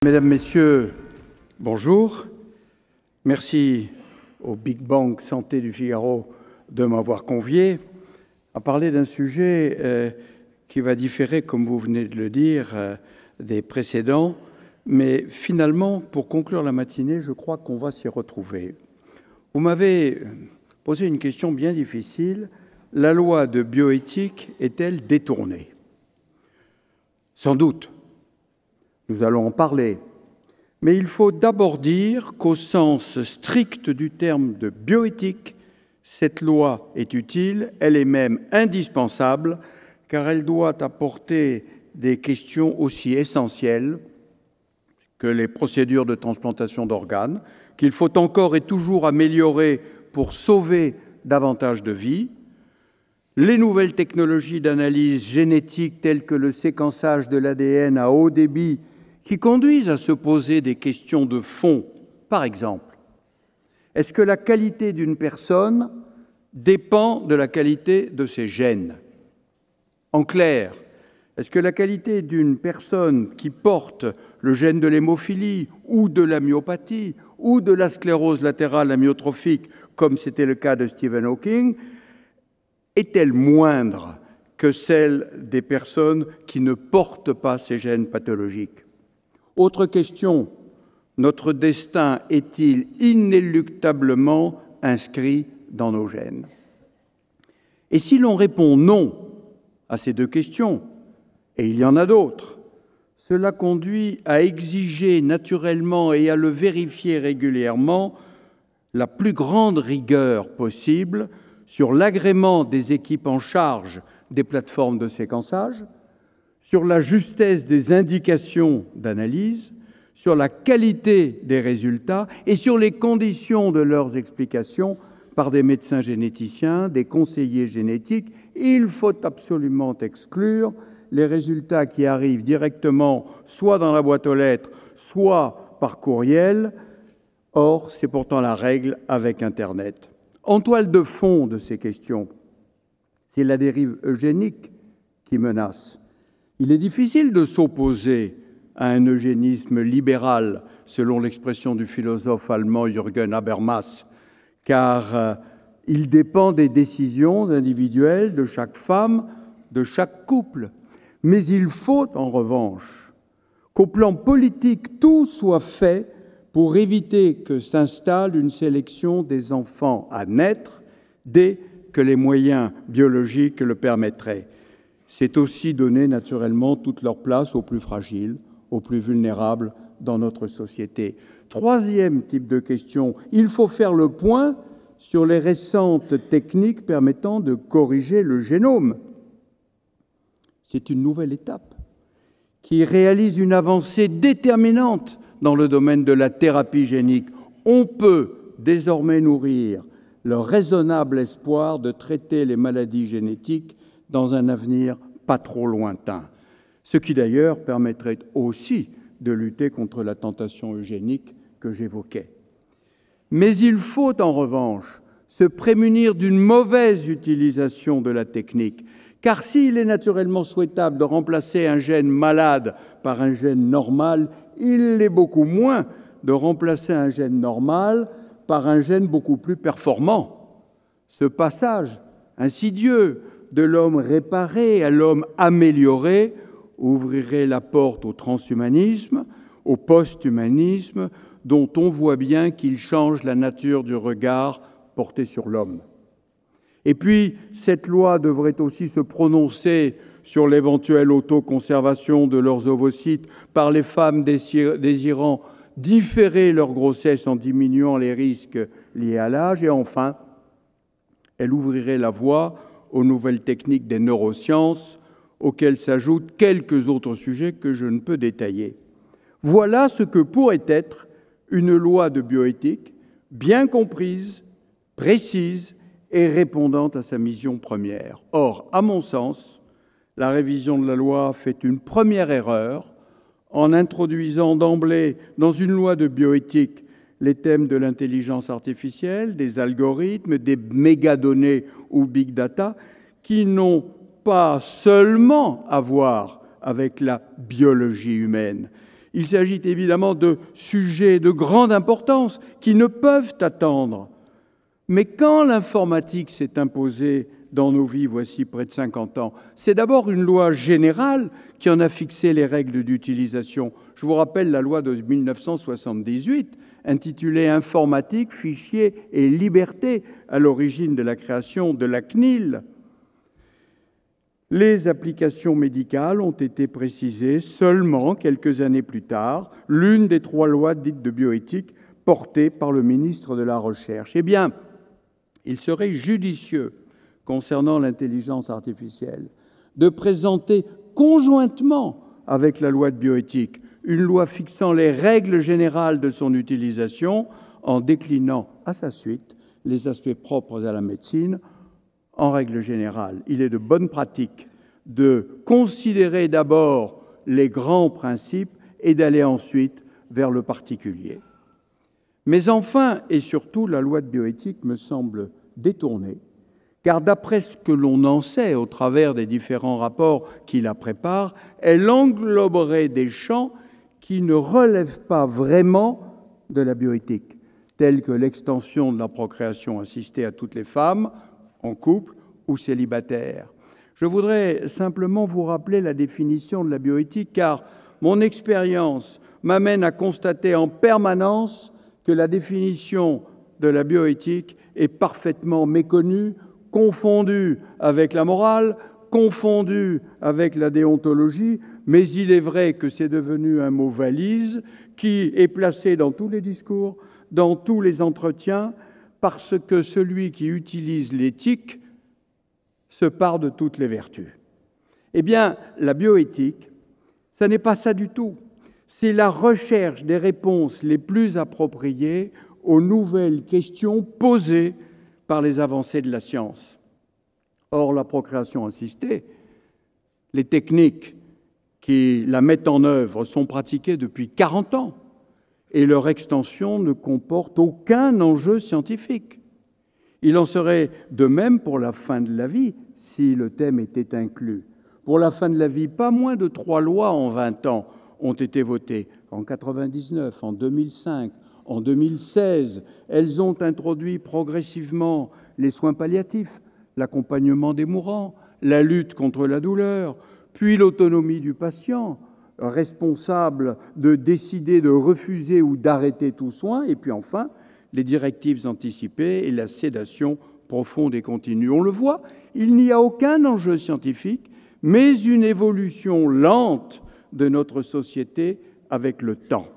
Mesdames, Messieurs, bonjour. Merci au Big Bang Santé du Figaro de m'avoir convié à parler d'un sujet qui va différer, comme vous venez de le dire, des précédents. Mais finalement, pour conclure la matinée, je crois qu'on va s'y retrouver. Vous m'avez posé une question bien difficile. La loi de bioéthique est-elle détournée ? Sans doute. Nous allons en parler. Mais il faut d'abord dire qu'au sens strict du terme de bioéthique, cette loi est utile, elle est même indispensable, car elle doit apporter des questions aussi essentielles que les procédures de transplantation d'organes, qu'il faut encore et toujours améliorer pour sauver davantage de vies, les nouvelles technologies d'analyse génétique telles que le séquençage de l'ADN à haut débit qui conduisent à se poser des questions de fond. Par exemple, est-ce que la qualité d'une personne dépend de la qualité de ses gènes ? En clair, est-ce que la qualité d'une personne qui porte le gène de l'hémophilie ou de la myopathie ou de la sclérose latérale amyotrophique, comme c'était le cas de Stephen Hawking, est-elle moindre que celle des personnes qui ne portent pas ces gènes pathologiques ? Autre question, notre destin est-il inéluctablement inscrit dans nos gènes ? Et si l'on répond non à ces deux questions, et il y en a d'autres, cela conduit à exiger naturellement et à le vérifier régulièrement la plus grande rigueur possible sur l'agrément des équipes en charge des plateformes de séquençage, sur la justesse des indications d'analyse, sur la qualité des résultats et sur les conditions de leurs explications par des médecins généticiens, des conseillers génétiques. Il faut absolument exclure les résultats qui arrivent directement soit dans la boîte aux lettres, soit par courriel. Or, c'est pourtant la règle avec Internet. En toile de fond de ces questions, c'est la dérive eugénique qui menace. Il est difficile de s'opposer à un eugénisme libéral, selon l'expression du philosophe allemand Jürgen Habermas, car il dépend des décisions individuelles de chaque femme, de chaque couple. Mais il faut, en revanche, qu'au plan politique, tout soit fait pour éviter que s'installe une sélection des enfants à naître dès que les moyens biologiques le permettraient. C'est aussi donner naturellement toute leur place aux plus fragiles, aux plus vulnérables dans notre société. Troisième type de question, il faut faire le point sur les récentes techniques permettant de corriger le génome. C'est une nouvelle étape qui réalise une avancée déterminante dans le domaine de la thérapie génique. On peut désormais nourrir le raisonnable espoir de traiter les maladies génétiques dans un avenir pas trop lointain, ce qui d'ailleurs permettrait aussi de lutter contre la tentation eugénique que j'évoquais. Mais il faut en revanche se prémunir d'une mauvaise utilisation de la technique, car s'il est naturellement souhaitable de remplacer un gène malade par un gène normal, il l'est beaucoup moins de remplacer un gène normal par un gène beaucoup plus performant. Ce passage insidieux de l'homme réparé à l'homme amélioré ouvrirait la porte au transhumanisme, au post-humanisme, dont on voit bien qu'il change la nature du regard porté sur l'homme. Et puis, cette loi devrait aussi se prononcer sur l'éventuelle autoconservation de leurs ovocytes par les femmes désirant différer leur grossesse en diminuant les risques liés à l'âge. Et enfin, elle ouvrirait la voie aux nouvelles techniques des neurosciences, auxquelles s'ajoutent quelques autres sujets que je ne peux détailler. Voilà ce que pourrait être une loi de bioéthique bien comprise, précise et répondant à sa mission première. Or, à mon sens, la révision de la loi fait une première erreur en introduisant d'emblée dans une loi de bioéthique les thèmes de l'intelligence artificielle, des algorithmes, des mégadonnées ou big data, qui n'ont pas seulement à voir avec la biologie humaine. Il s'agit évidemment de sujets de grande importance qui ne peuvent attendre. Mais quand l'informatique s'est imposée dans nos vies, voici près de 50 ans, c'est d'abord une loi générale qui en a fixé les règles d'utilisation. Je vous rappelle la loi de 1978, intitulée « Informatique, fichiers et liberté », à l'origine de la création de la CNIL. Les applications médicales ont été précisées seulement quelques années plus tard, l'une des 3 lois dites de bioéthique portées par le ministre de la Recherche. Eh bien, il serait judicieux, concernant l'intelligence artificielle, de présenter conjointement avec la loi de bioéthique une loi fixant les règles générales de son utilisation en déclinant à sa suite les aspects propres à la médecine. En règle générale, il est de bonne pratique de considérer d'abord les grands principes et d'aller ensuite vers le particulier. Mais enfin et surtout, la loi de bioéthique me semble détournée, car d'après ce que l'on en sait au travers des différents rapports qui la préparent, elle engloberait des champs qui ne relèvent pas vraiment de la bioéthique, tels que l'extension de la procréation assistée à toutes les femmes, en couple ou célibataires. Je voudrais simplement vous rappeler la définition de la bioéthique, car mon expérience m'amène à constater en permanence que la définition de la bioéthique est parfaitement méconnue, confondue avec la morale, confondue avec la déontologie, mais il est vrai que c'est devenu un mot valise qui est placé dans tous les discours, dans tous les entretiens, parce que celui qui utilise l'éthique se pare de toutes les vertus. Eh bien, la bioéthique, ce n'est pas ça du tout. C'est la recherche des réponses les plus appropriées aux nouvelles questions posées par les avancées de la science. Or, la procréation assistée, les techniques qui la mettent en œuvre sont pratiquées depuis 40 ans et leur extension ne comporte aucun enjeu scientifique. Il en serait de même pour la fin de la vie, si le thème était inclus. Pour la fin de la vie, pas moins de 3 lois en 20 ans ont été votées. En 1999, en 2005, en 2016, elles ont introduit progressivement les soins palliatifs, l'accompagnement des mourants, la lutte contre la douleur, puis l'autonomie du patient, responsable de décider de refuser ou d'arrêter tout soin, et puis enfin, les directives anticipées et la sédation profonde et continue. On le voit, il n'y a aucun enjeu scientifique, mais une évolution lente de notre société avec le temps.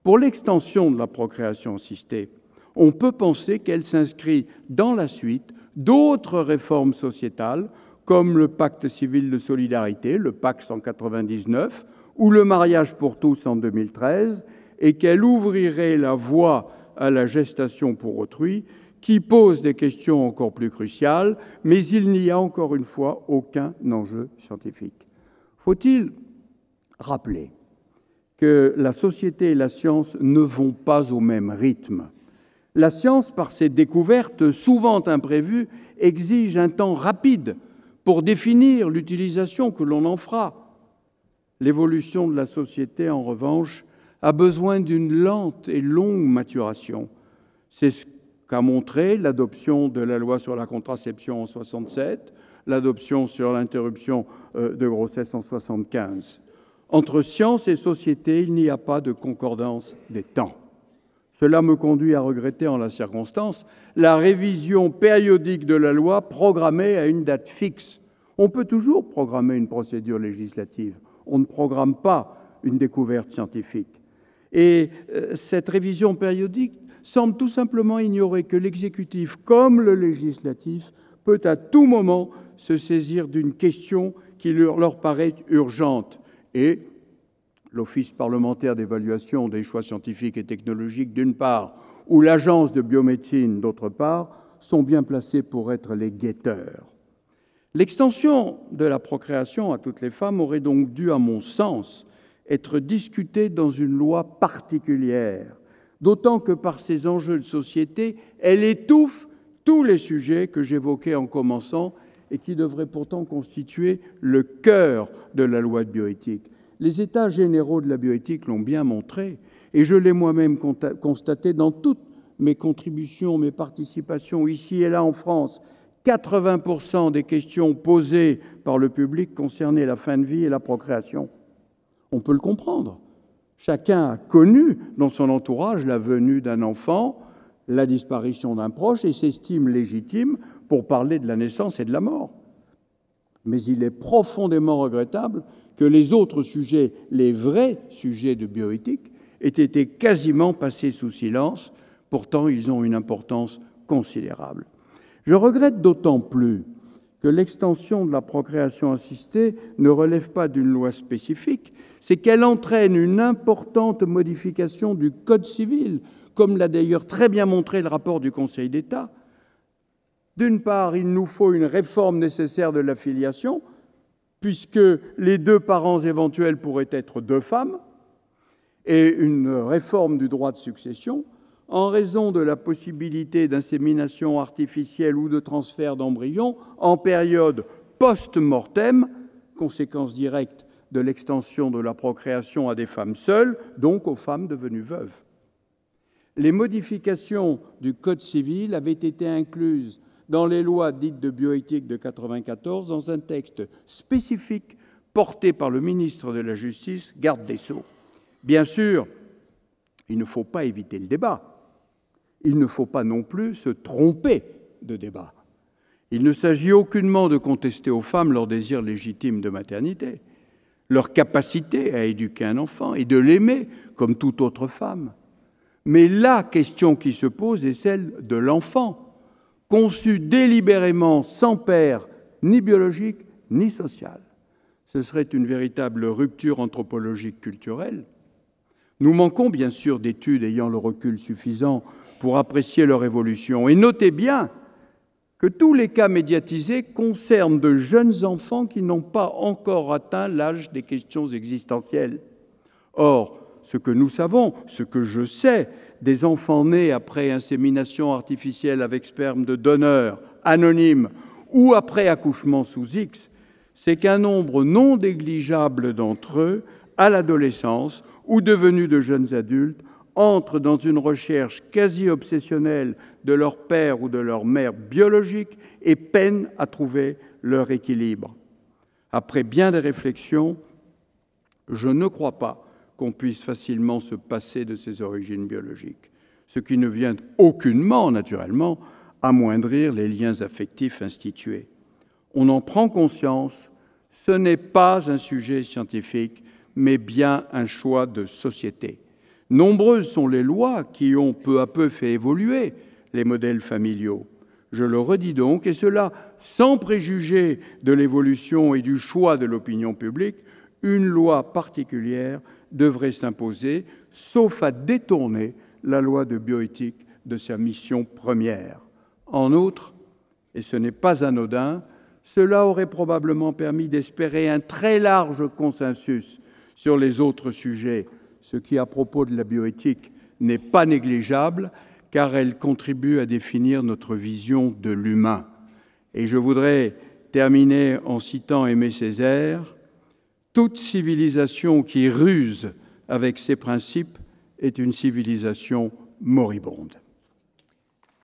Pour l'extension de la procréation assistée, on peut penser qu'elle s'inscrit dans la suite d'autres réformes sociétales, comme le pacte civil de solidarité, le PACS en 1999, ou le mariage pour tous en 2013, et qu'elle ouvrirait la voie à la gestation pour autrui, qui pose des questions encore plus cruciales, mais il n'y a encore une fois aucun enjeu scientifique. Faut-il rappeler que la société et la science ne vont pas au même rythme? La science, par ses découvertes souvent imprévues, exige un temps rapide pour définir l'utilisation que l'on en fera. L'évolution de la société, en revanche, a besoin d'une lente et longue maturation. C'est ce qu'a montré l'adoption de la loi sur la contraception en 1967, l'adoption sur l'interruption de grossesse en 1975. Entre science et société, il n'y a pas de concordance des temps. Cela me conduit à regretter en la circonstance la révision périodique de la loi programmée à une date fixe. On peut toujours programmer une procédure législative. On ne programme pas une découverte scientifique. Et cette révision périodique semble tout simplement ignorer que l'exécutif, comme le législatif, peut à tout moment se saisir d'une question qui leur paraît urgente. Et l'Office parlementaire d'évaluation des choix scientifiques et technologiques, d'une part, ou l'Agence de biomédecine, d'autre part, sont bien placés pour être les guetteurs. L'extension de la procréation à toutes les femmes aurait donc dû, à mon sens, être discutée dans une loi particulière, d'autant que par ses enjeux de société, elle étouffe tous les sujets que j'évoquais en commençant et qui devraient pourtant constituer le cœur de la loi de bioéthique. Les états généraux de la bioéthique l'ont bien montré, et je l'ai moi-même constaté dans toutes mes contributions, mes participations ici et là en France. 80% des questions posées par le public concernaient la fin de vie et la procréation. On peut le comprendre. Chacun a connu dans son entourage la venue d'un enfant, la disparition d'un proche et s'estime légitime pour parler de la naissance et de la mort. Mais il est profondément regrettable que les autres sujets, les vrais sujets de bioéthique, aient été quasiment passés sous silence. Pourtant, ils ont une importance considérable. Je regrette d'autant plus que l'extension de la procréation assistée ne relève pas d'une loi spécifique, c'est qu'elle entraîne une importante modification du Code civil, comme l'a d'ailleurs très bien montré le rapport du Conseil d'État. D'une part, il nous faut une réforme nécessaire de la filiation, puisque les deux parents éventuels pourraient être deux femmes, et une réforme du droit de succession, en raison de la possibilité d'insémination artificielle ou de transfert d'embryons en période post-mortem, conséquence directe de l'extension de la procréation à des femmes seules, donc aux femmes devenues veuves. Les modifications du Code civil avaient été incluses dans les lois dites de bioéthique de 1994 dans un texte spécifique porté par le ministre de la Justice, garde des Sceaux. Bien sûr, il ne faut pas éviter le débat. Il ne faut pas non plus se tromper de débat. Il ne s'agit aucunement de contester aux femmes leur désir légitime de maternité, leur capacité à éduquer un enfant et de l'aimer comme toute autre femme. Mais la question qui se pose est celle de l'enfant, conçu délibérément sans père, ni biologique, ni social. Ce serait une véritable rupture anthropologique culturelle. Nous manquons bien sûr d'études ayant le recul suffisant pour apprécier leur évolution. Et notez bien que tous les cas médiatisés concernent de jeunes enfants qui n'ont pas encore atteint l'âge des questions existentielles. Or, ce que nous savons, ce que je sais des enfants nés après insémination artificielle avec sperme de donneur anonyme ou après accouchement sous X, c'est qu'un nombre non négligeable d'entre eux, à l'adolescence ou devenus de jeunes adultes, entrent dans une recherche quasi obsessionnelle de leur père ou de leur mère biologique et peinent à trouver leur équilibre. Après bien des réflexions, je ne crois pas qu'on puisse facilement se passer de ses origines biologiques, ce qui ne vient aucunement, naturellement, amoindrir les liens affectifs institués. On en prend conscience, ce n'est pas un sujet scientifique, mais bien un choix de société. Nombreuses sont les lois qui ont peu à peu fait évoluer les modèles familiaux. Je le redis donc, et cela sans préjuger de l'évolution et du choix de l'opinion publique, une loi particulière devrait s'imposer, sauf à détourner la loi de bioéthique de sa mission première. En outre, et ce n'est pas anodin, cela aurait probablement permis d'espérer un très large consensus sur les autres sujets, ce qui, à propos de la bioéthique, n'est pas négligeable, car elle contribue à définir notre vision de l'humain. Et je voudrais terminer en citant Aimé Césaire. « Toute civilisation qui ruse avec ses principes est une civilisation moribonde. »